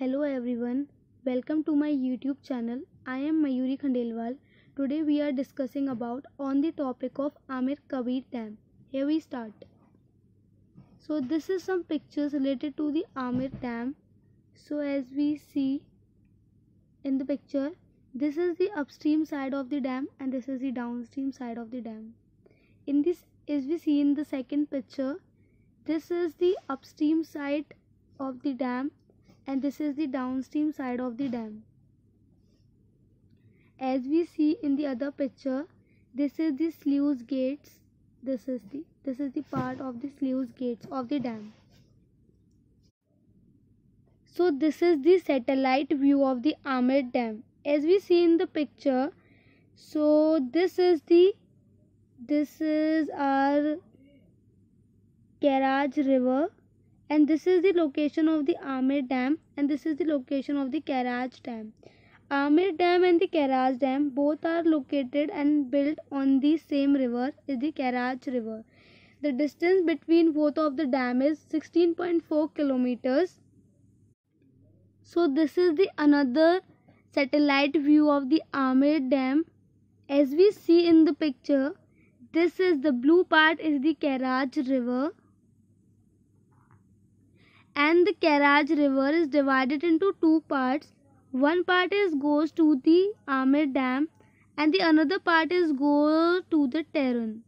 Hello everyone, welcome to my YouTube channel. I am Mayuri Khandelwal. Today we are discussing about on the topic of Amir Kabir Dam. Here we start. So this is some pictures related to the Amir Dam. So as we see in the picture, this is the upstream side of the dam and this is the downstream side of the dam. In this, as we see in the second picture, this is the upstream side of the dam and this is the downstream side of the dam. As we see in the other picture, this is the sluice gates. This is the part of the sluice gates of the dam. So this is the satellite view of the Amir Dam. As we see in the picture, so this is our Karaj river, and this is the location of the Amir Dam and this is the location of the Karaj Dam. Amir Dam and the Karaj Dam both are located and built on the same river, is the Karaj river. The distance between both of the dam is 16.4 kilometers. So this is the another satellite view of the Amir Dam. As we see in the picture, this is the blue part is the Karaj river. And the Karaj river is divided into two parts. One part goes to the Amir Dam and the another part goes to the Taran.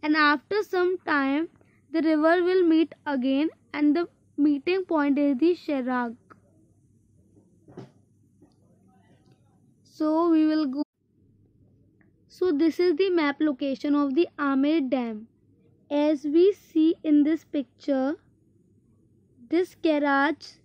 And after some time the river will meet again and the meeting point is the Sherag. So we will go. So this is the map location of the Amir Dam. As we see in this picture, this Karaj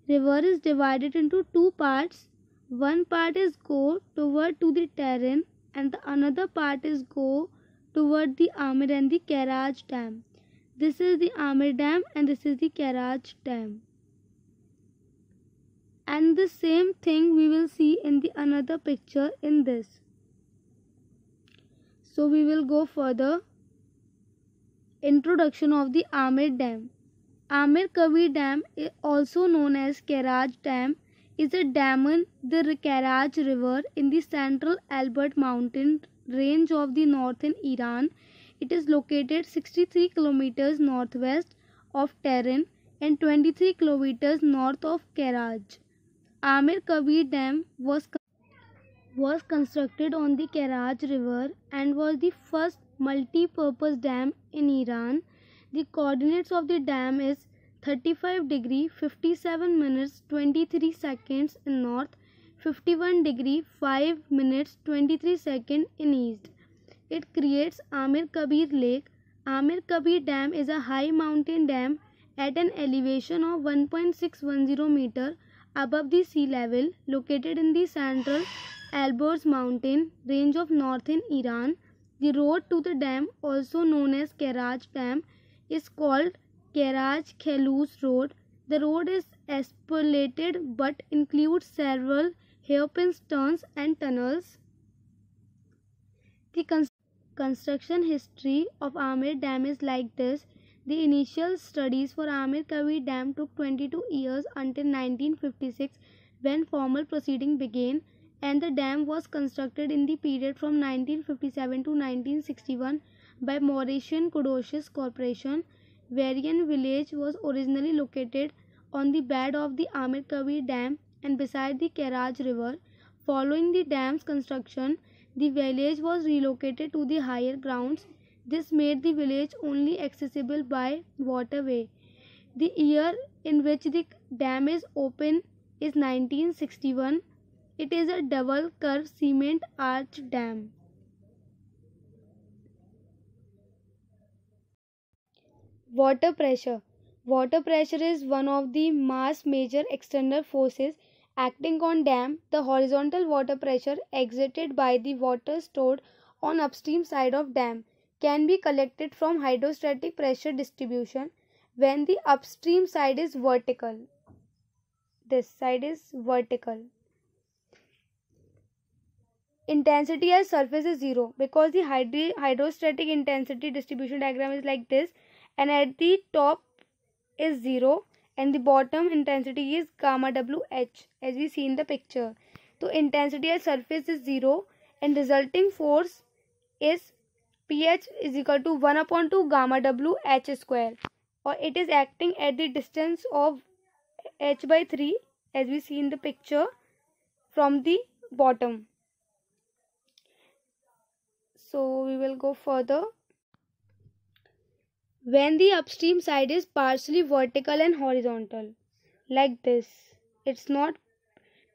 river is divided into two parts. One part go toward to the Taran and the another part go toward the Amir and the Karaj Dam. This is the Amir Dam and this is the Karaj Dam. And the same thing we will see in the another picture in this. So we will go further. Introduction of the Amir Dam. Amir Kabir Dam, also known as Karaj Dam, is a dam in the Karaj River in the central Albat mountain range of the northern Iran. It is located 63 kilometers northwest of Tehran and 23 kilometers north of Karaj. Amir Kabir Dam was constructed on the Karaj River and was the first multi-purpose dam in Iran. The coordinates of the dam is 35 degree 57 minutes 23 seconds in north, 51 degree 5 minutes 23 seconds in east. It creates Amir Kabir Lake. Amir Kabir Dam is a high mountain dam at an elevation of 1.610 meter above the sea level, located in the central Alborz mountain range of northern Iran. The road to the dam, also known as Karaj Dam, is called Karaj Kheluz Road. The road is asphalted but includes several hairpin turns and tunnels. The construction history of Amir Dam is like this. The initial studies for Amir Kabir Dam took 22 years until 1956 when formal proceeding began, and the dam was constructed in the period from 1957 to 1961 by Mauritian Caduceus Corporation. Varian village was originally located on the bed of the Amir Kabir Dam and beside the Karaj River. Following the dam's construction, the village was relocated to the higher grounds. This made the village only accessible by waterway. The year in which the dam is open is 1961. It is a double curve cement arch dam. Water pressure. Water pressure is one of the mass major external forces acting on dam. The horizontal water pressure exerted by the water stored on upstream side of dam can be collected from hydrostatic pressure distribution when the upstream side is vertical. This side is vertical. Intensity at surface is 0 because the hydrostatic intensity distribution diagram is like this, and at the top is 0 and the bottom intensity is gamma WH as we see in the picture. So intensity at surface is 0 and resulting force is pH is equal to 1/2 gamma WH square, or it is acting at the distance of h/3 as we see in the picture from the bottom. So we will go further. When the upstream side is partially vertical and horizontal, like this, it's not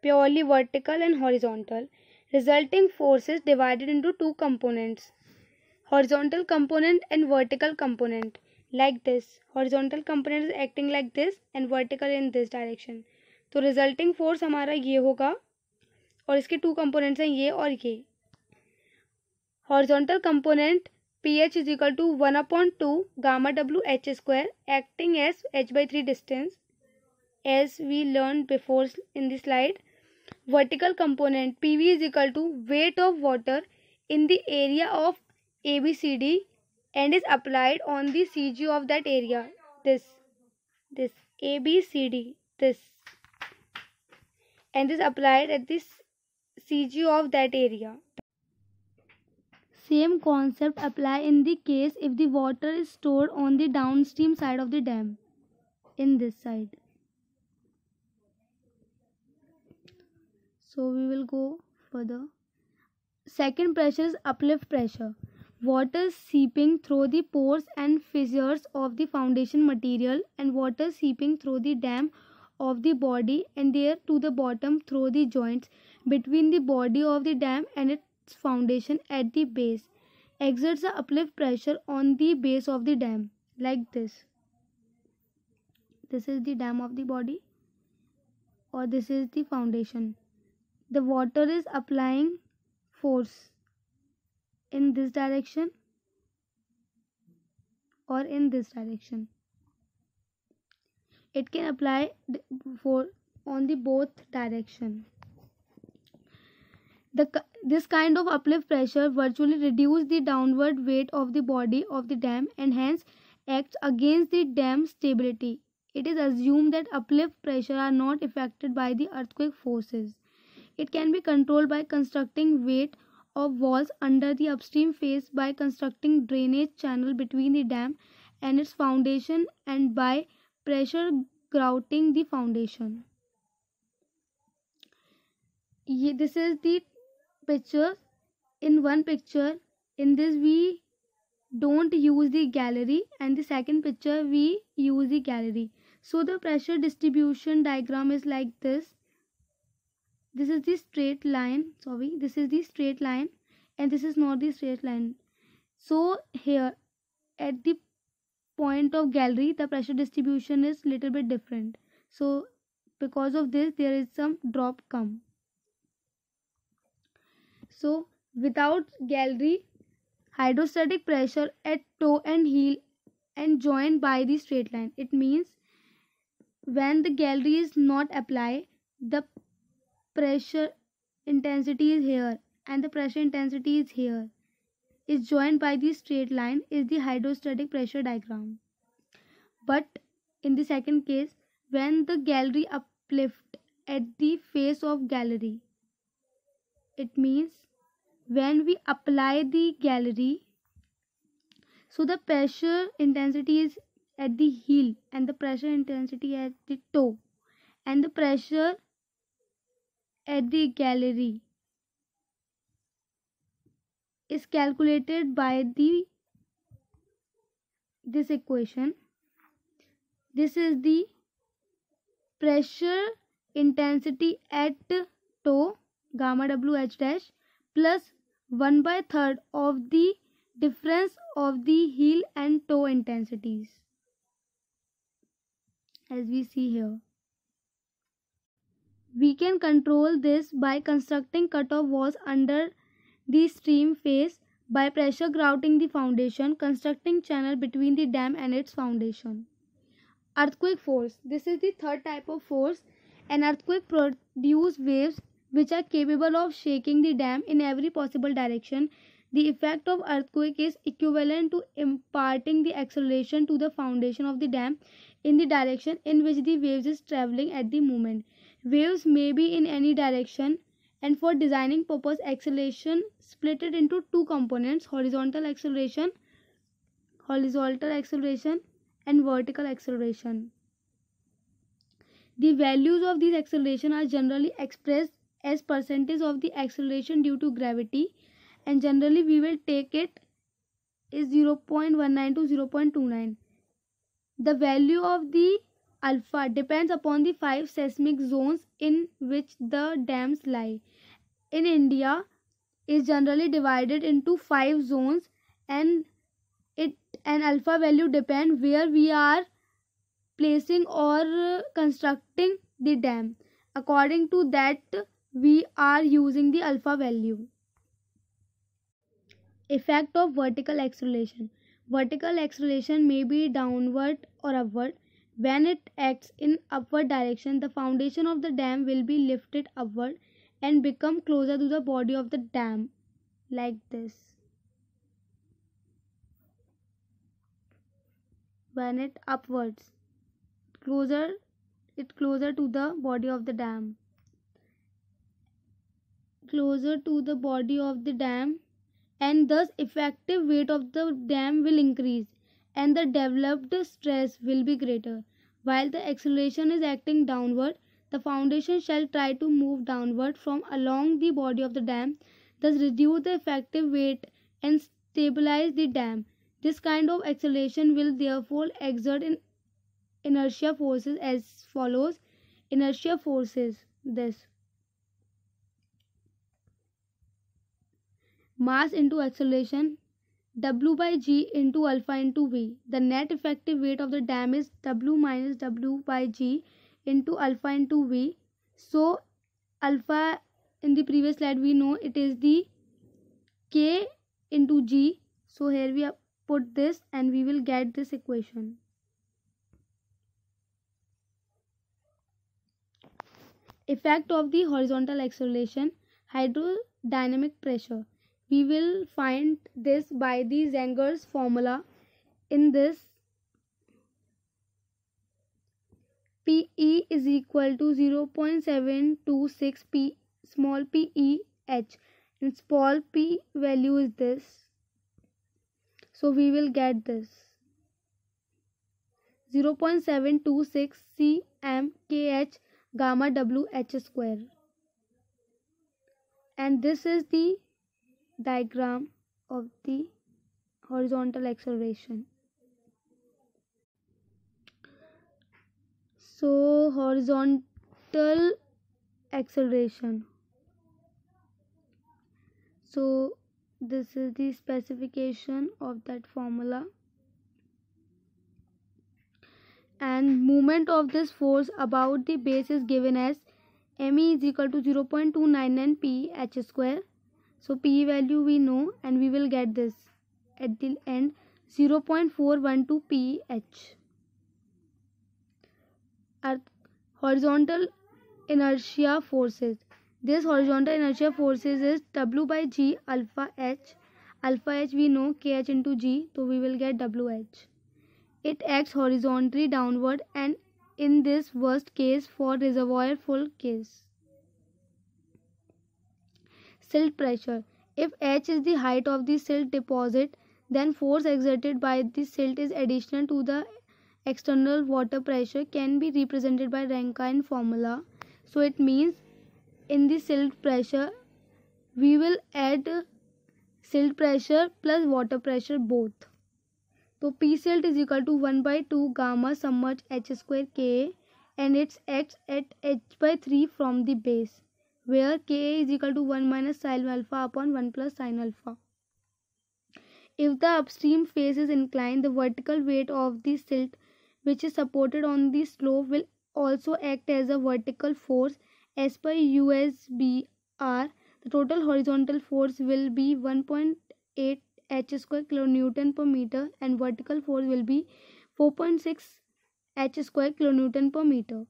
purely vertical and horizontal, resulting force is divided into two components, horizontal component and vertical component, like this. Horizontal component is acting like this and vertical in this direction. तो resulting force हमारा ये होगा और इसके two components हैं ये और ये. Horizontal component pH is equal to 1/2 gamma WH square acting as h/3 distance as we learned before in the slide. Vertical component PV is equal to weight of water in the area of ABCD and is applied on the CG of that area. This ABCD, this, and is applied at this CG of that area. Same concept apply in the case if the water is stored on the downstream side of the dam, in this side. So we will go further. Second pressure is uplift pressure. Water seeping through the pores and fissures of the foundation material and water seeping through the dam of the body and there to the bottom through the joints between the body of the dam and its foundation at the base exerts a uplift pressure on the base of the dam, like this. This is the dam of the body or this is the foundation. The water is applying force in this direction or in this direction. It can apply for on the both direction. This kind of uplift pressure virtually reduces the downward weight of the body of the dam and hence acts against the dam stability. It is assumed that uplift pressure are not affected by the earthquake forces. It can be controlled by constructing weight of walls under the upstream face, by constructing drainage channel between the dam and its foundation, and by pressure grouting the foundation. This is the picture. In one picture, in this we don't use the gallery, and the second picture we use the gallery. So the pressure distribution diagram is like this. This is the straight line, this is the straight line and this is not the straight line. So here at the point of gallery the pressure distribution is little bit different. So because of this there is some drop come. So without gallery, hydrostatic pressure at toe and heel and joined by the straight line. It means when the gallery is not applied, the pressure intensity is here and the pressure intensity is here, is joined by the straight line, is the hydrostatic pressure diagram. But in the second case, when the gallery uplift at the face of gallery, it means when we apply the gallery, so the pressure intensity is at the heel and the pressure intensity at the toe, and the pressure at the gallery is calculated by this equation. This is the pressure intensity at toe gamma WH dash plus 1/3 of the difference of the heel and toe intensities, as we see here. We can control this by constructing cutoff walls under the stream face, by pressure grouting the foundation, constructing channel between the dam and its foundation. Earthquake force. This is the third type of force. An earthquake produces waves which are capable of shaking the dam in every possible direction. The effect of earthquake is equivalent to imparting the acceleration to the foundation of the dam in the direction in which the waves is traveling at the moment. Waves may be in any direction, and for designing purpose, acceleration split it into two components: horizontal acceleration and vertical acceleration. The values of these acceleration are generally expressed as percentage of the acceleration due to gravity, and generally we will take it is 0.19 to 0.29. The value of the alpha depends upon the 5 seismic zones in which the dams lie. In India, is generally divided into 5 zones, and it an alpha value depend where we are placing or constructing the dam. According to that, we are using the alpha value. Effect of vertical acceleration. Vertical acceleration may be downward or upward. When it acts in upward direction, the foundation of the dam will be lifted upward and become closer to the body of the dam, like this. When it upwards, closer to the body of the dam. Closer to the body of the dam, and thus effective weight of the dam will increase and the developed stress will be greater. While the acceleration is acting downward, the foundation shall try to move downward from along the body of the dam, thus reduce the effective weight and stabilize the dam. This kind of acceleration will therefore exert inertia forces as follows. Inertia forces, this: mass into acceleration, W by G into alpha into V. The net effective weight of the dam is W minus W by G into alpha into V. So alpha, in the previous slide we know it is the K into G. So here we have put this and we will get this equation. Effect of the horizontal acceleration. Hydrodynamic pressure. We will find this by the Zenger's formula. In this, PE is equal to 0.726 P small PE H, and small p value is this. So we will get this 0.726 cmkh gamma WH square, and this is the diagram of the horizontal acceleration. So horizontal acceleration. So this is the specification of that formula, and movement of this force about the base is given as ME is equal to 0.299 pH square. So P value we know, and we will get this at the end 0.412 pH. Horizontal inertia forces. This horizontal inertia forces is W by G alpha H. Alpha H we know KH into G, so we will get WH. It acts horizontally downward, and in this worst case for reservoir full case. Silt pressure. If H is the height of the silt deposit, then force exerted by the silt is additional to the external water pressure, can be represented by Rankine formula. So it means in the silt pressure we will add silt pressure plus water pressure both. So P silt is equal to 1 by 2 gamma submerged H square Ka, and it acts at H by 3 from the base, where Ka is equal to 1 minus sin alpha upon 1 plus sin alpha. If the upstream face is inclined, the vertical weight of the silt which is supported on the slope will also act as a vertical force. As per USBR, the total horizontal force will be 1.8 H square kilonewton per meter, and vertical force will be 4.6 H square kilonewton per meter.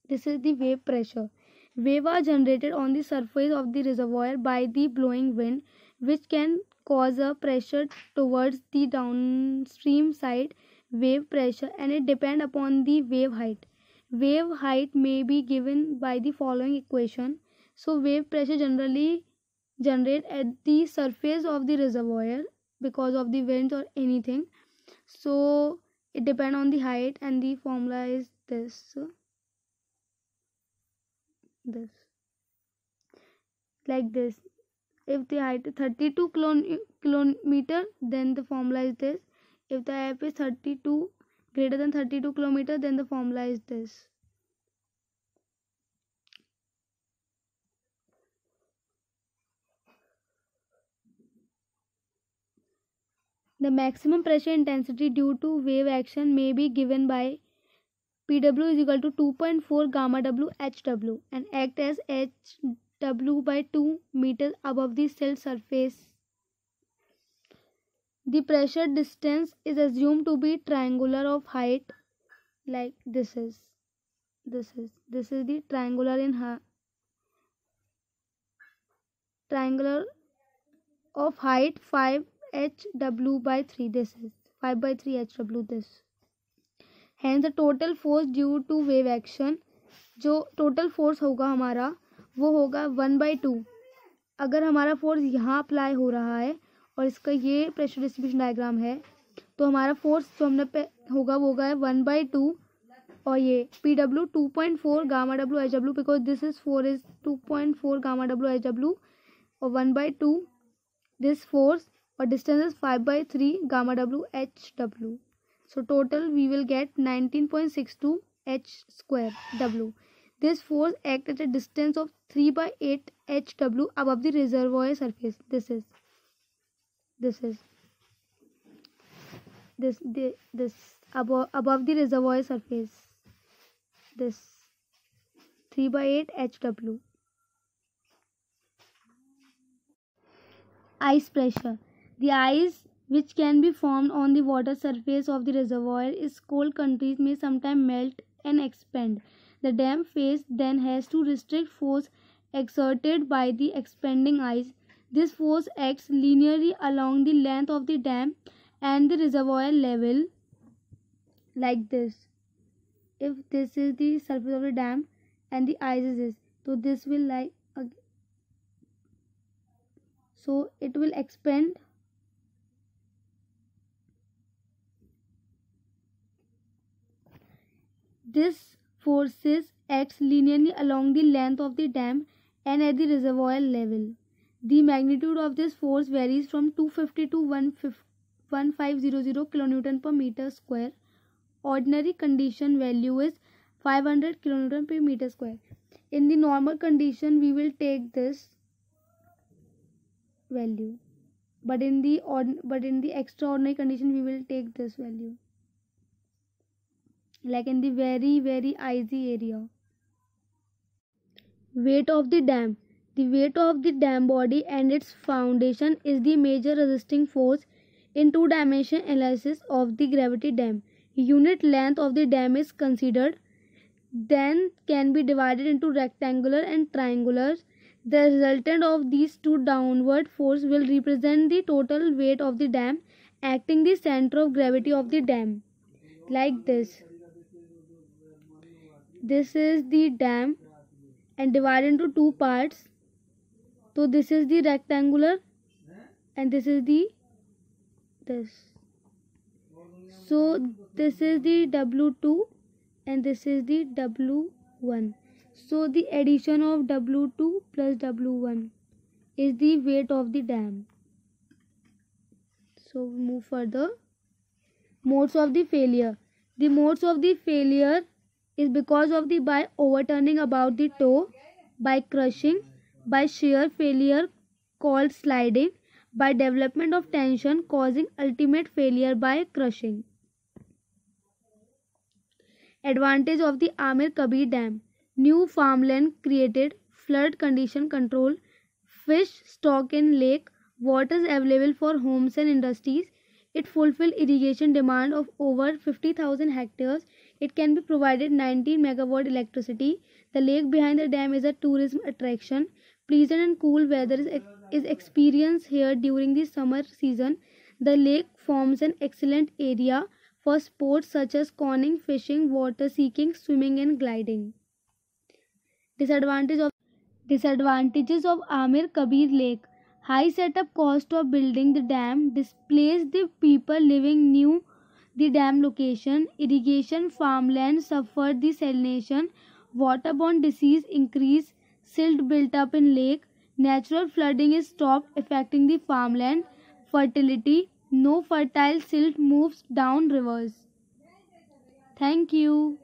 This is the wave pressure. Waves are generated on the surface of the reservoir by the blowing wind, which can cause a pressure towards the downstream side, wave pressure, and it depends upon the wave height. Wave height may be given by the following equation. So wave pressure generally generate at the surface of the reservoir because of the winds or anything. So it depends on the height, and the formula is this like this. If the height is 32 kilometer, then the formula is this. If the f is 32 greater than 32 kilometer, then the formula is this. The maximum pressure intensity due to wave action may be given by Pw is equal to 2.4 gamma W HW and act as HW by 2 meters above the cell surface. The pressure distance is assumed to be triangular of height, like this is the triangular in triangular of height 5 HW by 3. This is 5 by 3 HW this. Hence the total force due to wave action, जो total force होगा हमारा वो होगा 1/2. अगर हमारा force यहाँ apply हो रहा है और इसका ये प्रेशर डिस्ट्रीब्यूशन डायग्राम है, तो हमारा फोर्स जो हमने पे होगा वो होगा 1/2 और ये PW 2.4 gamma W HW because this is 4 is 2.4 gamma W HW और 1/2 this force or distance is 5/3 gamma W HW. So total we will get 19.62 H square W. This force acts at a distance of 3/8 HW above the reservoir surface. This above the reservoir surface. This 3/8 HW. Ice pressure. The ice which can be formed on the water surface of the reservoir in cold countries may sometimes melt and expand. The dam face then has to restrict force exerted by the expanding ice. This force acts linearly along the length of the dam and the reservoir level, like this. If this is the surface of the dam and the ice is this, so this will so it will expand this forces acts linearly along the length of the dam and at the reservoir level. The magnitude of this force varies from 250 to 1500 kilonewton per meter square. Ordinary condition value is 500 kilonewton per meter square. In the normal condition we will take this value, but in the extraordinary condition we will take this value, like in the very icy area. Weight of the dam. The weight of the dam body and its foundation is the major resisting force in two-dimensional analysis of the gravity dam. Unit length of the dam is considered, then can be divided into rectangular and triangular. The resultant of these two downward force will represent the total weight of the dam acting the center of gravity of the dam, like this. This is the dam and divided into two parts. So this is the rectangular and this is the this. So this is the W2 and this is the W1. So the addition of W2 plus W1 is the weight of the dam. So we move further. Modes of the failure. The modes of the failure is because of the by overturning about the toe, by crushing, by shear failure called sliding, by development of tension causing ultimate failure by crushing. Advantage of the Amir Kabir Dam. New farmland created, flood condition control, fish stock in lake, water is available for homes and industries. It fulfills irrigation demand of over 50,000 hectares. It can be provided 19 megawatt electricity. The lake behind the dam is a tourism attraction. Pleasant and cool weather is experienced here during the summer season. The lake forms an excellent area for sports such as canoeing, fishing, water skiing, swimming, and gliding. Disadvantage of Disadvantages of Amir Kabir Lake. High setup cost of building the dam displaced the people living near the dam location. Irrigation farmland suffered desalination. Waterborne disease increased. Silt built up in lake. Natural flooding is stopped, affecting the farmland. Fertility. No fertile silt moves down rivers. Thank you.